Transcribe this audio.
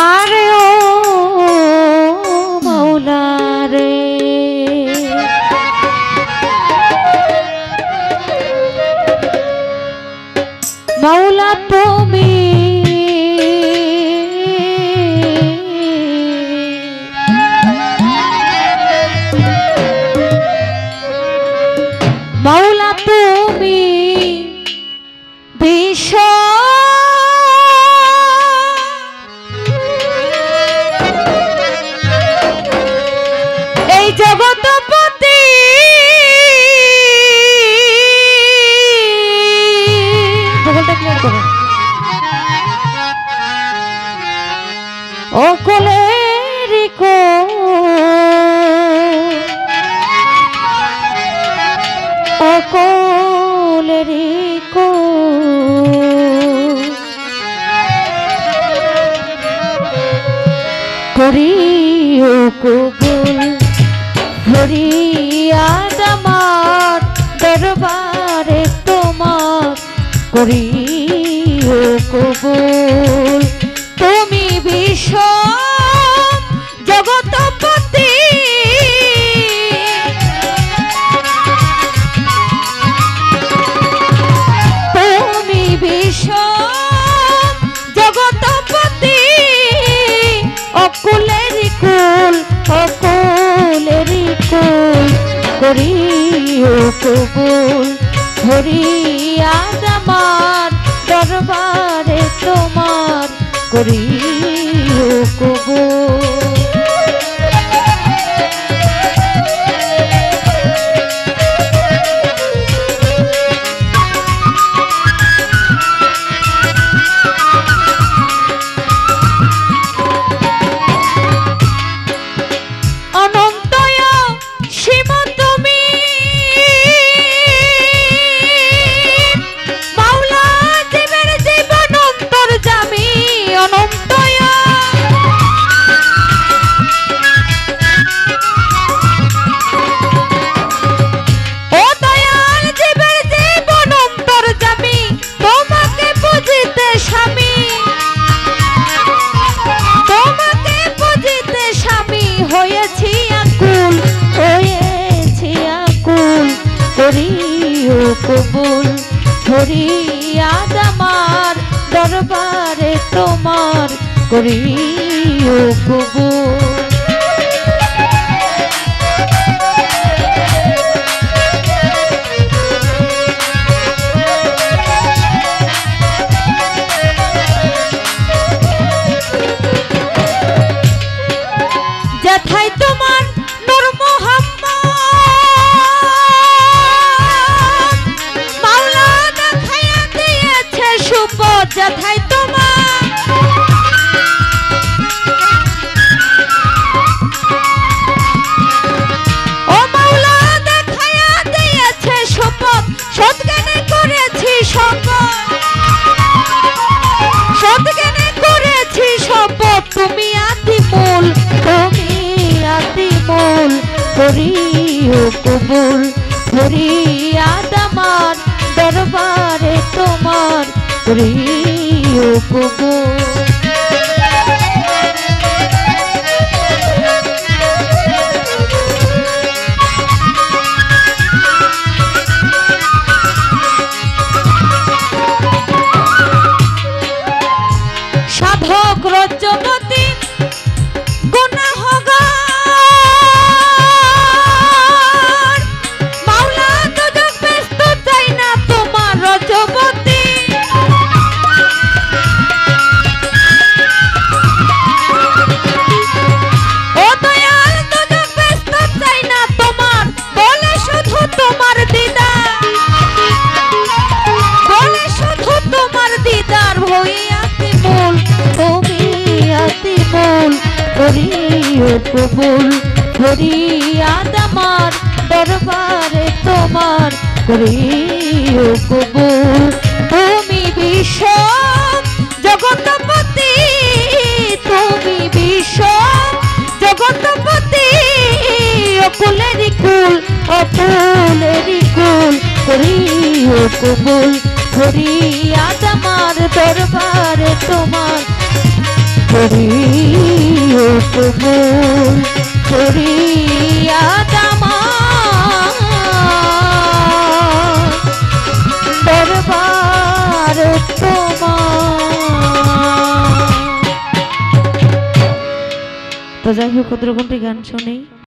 আরে ও মাওলা রে, মাওলা তুমি মাওলা তুমি বিশ্ব এই জগৎপতি ভূগোলটা ক্লিয়ার করো। ও কোলেরি কোল, ও কোলেরি কোল, করিও কবুল ফরিয়াদ আমার দরবারে তোমার, করিও কবুল তুমি বিশ্ব জগৎপতি, তুমি বিশ্ব জগৎপতি, অকুলেরি কুল, অকুলেরি কুল, করিও কবুল ফরিয়াদ আমার দরবারে তোমার, করিও কবুল। করিও কবুল ফরিয়াদ আমার দরবারে তোমার, করিও কবুল। যেথায় তোমার নূর মুহাম্মদ, মাওলা দেখাইয়া দিয়েছে সুপথ, যেথায় তোমার ও মাওলা দেখাইয়া দিয়েছে সুপথ, সৎজ্ঞানে করেছি শপথ, সৎজ্ঞানে করেছি শপথ, তুমি আদিমূল, তুমি আদিমূল, করিও কবুল ফরিয়াদ আমার দরবারে তোমার, করিও কবুল। সাধক রজ্জবতী গুনাহগার, মাওলা দুজক ব্যস্ত চাই না তোমার রজ্জবতী, ও দয়াল দুজক ব্যস্ত চাই না তোমার, বলে শুধু তোমার দিদার, বলে শুধু তোমার দিদার, হইয়াছি মূল তুমি আতিমূল, করিও কবুল ফরিয়াদ আমার দরবারে তোমার, করিও কবুল তুমি বিশ্ব জগৎপতি, তুমি বিশ্ব জগৎপতি, অকুলেরি কুল, অকুলেরি কুল, করিও কবুল ফরিয়াদ আমার দরবারে তোমার, করি উপভোগ করিয়া দামা দরবার তোমার। তো যাই হোক, কত রকমটি গান শুনি।